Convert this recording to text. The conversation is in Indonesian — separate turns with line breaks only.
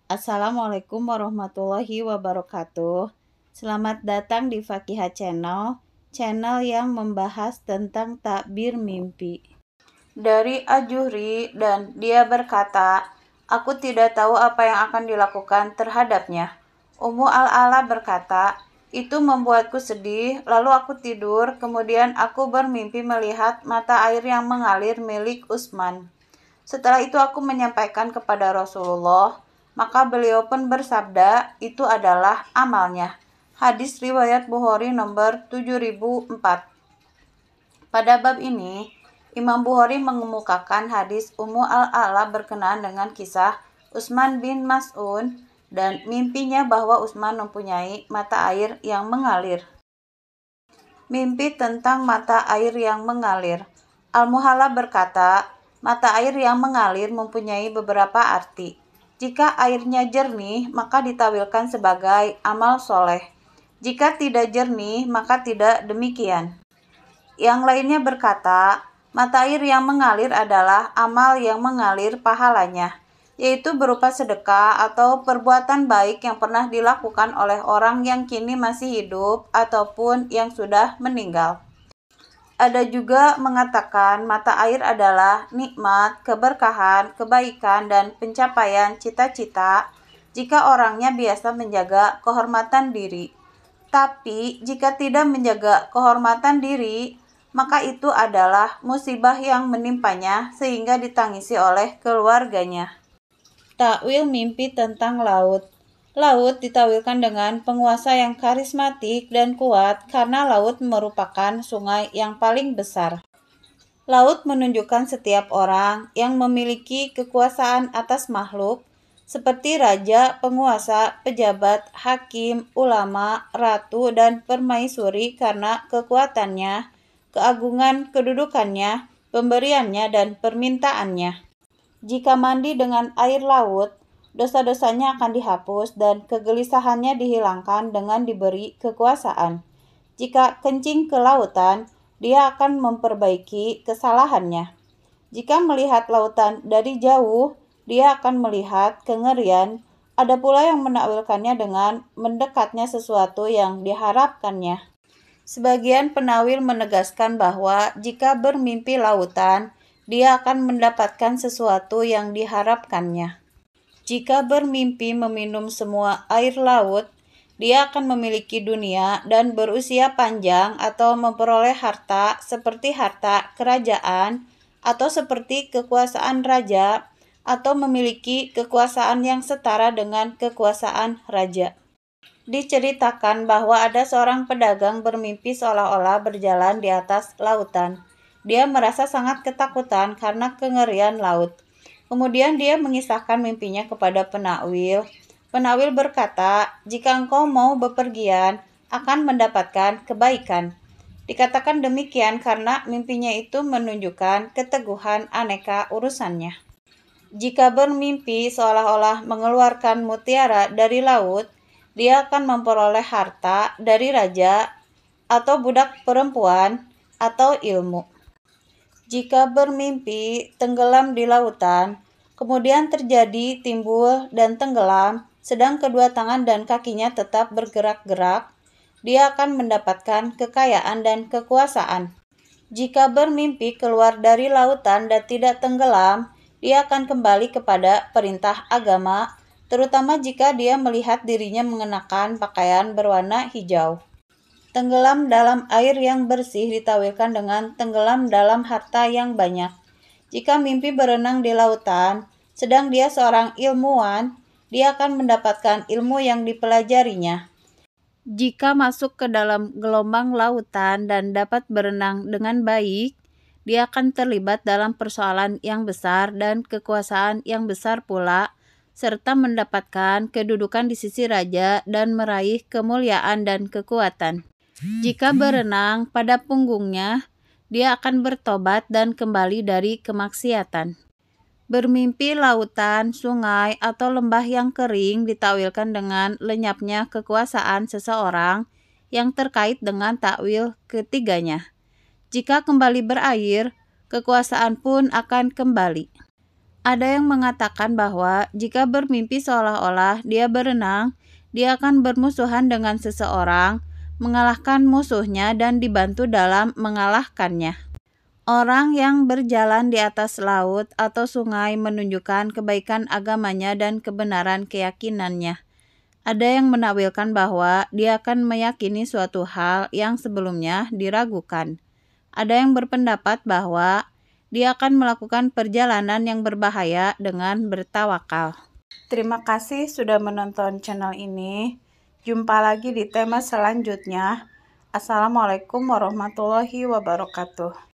Assalamualaikum warahmatullahi wabarakatuh. Selamat datang di Fakihah Channel, channel yang membahas tentang takbir mimpi. Dari Ajuhri, dan dia berkata, aku tidak tahu apa yang akan dilakukan terhadapnya. Ummu Al-Ala berkata, itu membuatku sedih, lalu aku tidur, kemudian aku bermimpi melihat mata air yang mengalir milik Utsman. Setelah itu aku menyampaikan kepada Rasulullah, maka beliau pun bersabda, itu adalah amalnya. Hadis riwayat Bukhari nomor 7004. Pada bab ini, Imam Bukhari mengemukakan hadis Ummu Al-Ala berkenaan dengan kisah Utsman bin Mas'un dan mimpinya bahwa Utsman mempunyai mata air yang mengalir. Mimpi tentang mata air yang mengalir. Al-Muhalla berkata, mata air yang mengalir mempunyai beberapa arti. Jika airnya jernih, maka ditawilkan sebagai amal soleh. Jika tidak jernih, maka tidak demikian. Yang lainnya berkata, mata air yang mengalir adalah amal yang mengalir pahalanya, yaitu berupa sedekah atau perbuatan baik yang pernah dilakukan oleh orang yang kini masih hidup ataupun yang sudah meninggal. Ada juga mengatakan mata air adalah nikmat, keberkahan, kebaikan, dan pencapaian cita-cita jika orangnya biasa menjaga kehormatan diri. Tapi jika tidak menjaga kehormatan diri, maka itu adalah musibah yang menimpanya sehingga ditangisi oleh keluarganya. Takwil mimpi tentang laut. Laut ditawilkan dengan penguasa yang karismatik dan kuat karena laut merupakan sungai yang paling besar. Laut menunjukkan setiap orang yang memiliki kekuasaan atas makhluk, seperti raja, penguasa, pejabat, hakim, ulama, ratu, dan permaisuri karena kekuatannya, keagungan kedudukannya, pemberiannya, dan permintaannya. Jika mandi dengan air laut, dosa-dosanya akan dihapus dan kegelisahannya dihilangkan dengan diberi kekuasaan. Jika kencing ke lautan, dia akan memperbaiki kesalahannya. Jika melihat lautan dari jauh, dia akan melihat kengerian. Ada pula yang menakwilkannya dengan mendekatnya sesuatu yang diharapkannya. Sebagian penawil menegaskan bahwa jika bermimpi lautan, dia akan mendapatkan sesuatu yang diharapkannya. Jika bermimpi meminum semua air laut, dia akan memiliki dunia dan berusia panjang atau memperoleh harta seperti harta kerajaan atau seperti kekuasaan raja atau memiliki kekuasaan yang setara dengan kekuasaan raja. Diceritakan bahwa ada seorang pedagang bermimpi seolah-olah berjalan di atas lautan. Dia merasa sangat ketakutan karena kengerian laut. Kemudian dia mengisahkan mimpinya kepada penakwil. Penakwil berkata, jika engkau mau bepergian, akan mendapatkan kebaikan. Dikatakan demikian karena mimpinya itu menunjukkan keteguhan aneka urusannya. Jika bermimpi seolah-olah mengeluarkan mutiara dari laut, dia akan memperoleh harta dari raja atau budak perempuan atau ilmu. Jika bermimpi tenggelam di lautan, kemudian terjadi timbul dan tenggelam, sedang kedua tangan dan kakinya tetap bergerak-gerak, dia akan mendapatkan kekayaan dan kekuasaan. Jika bermimpi keluar dari lautan dan tidak tenggelam, dia akan kembali kepada perintah agama, terutama jika dia melihat dirinya mengenakan pakaian berwarna hijau. Tenggelam dalam air yang bersih ditawilkan dengan tenggelam dalam harta yang banyak. Jika mimpi berenang di lautan, sedang dia seorang ilmuwan, dia akan mendapatkan ilmu yang dipelajarinya. Jika masuk ke dalam gelombang lautan dan dapat berenang dengan baik, dia akan terlibat dalam persoalan yang besar dan kekuasaan yang besar pula, serta mendapatkan kedudukan di sisi raja dan meraih kemuliaan dan kekuatan. Jika berenang pada punggungnya, dia akan bertobat dan kembali dari kemaksiatan. Bermimpi lautan, sungai, atau lembah yang kering ditawilkan dengan lenyapnya kekuasaan seseorang yang terkait dengan takwil ketiganya. Jika kembali berair, kekuasaan pun akan kembali. Ada yang mengatakan bahwa jika bermimpi seolah-olah dia berenang, dia akan bermusuhan dengan seseorang, mengalahkan musuhnya dan dibantu dalam mengalahkannya. Orang yang berjalan di atas laut atau sungai menunjukkan kebaikan agamanya dan kebenaran keyakinannya. Ada yang menakwilkan bahwa dia akan meyakini suatu hal yang sebelumnya diragukan. Ada yang berpendapat bahwa dia akan melakukan perjalanan yang berbahaya dengan bertawakal. Terima kasih sudah menonton channel ini. Jumpa lagi di tema selanjutnya. Assalamualaikum warahmatullahi wabarakatuh.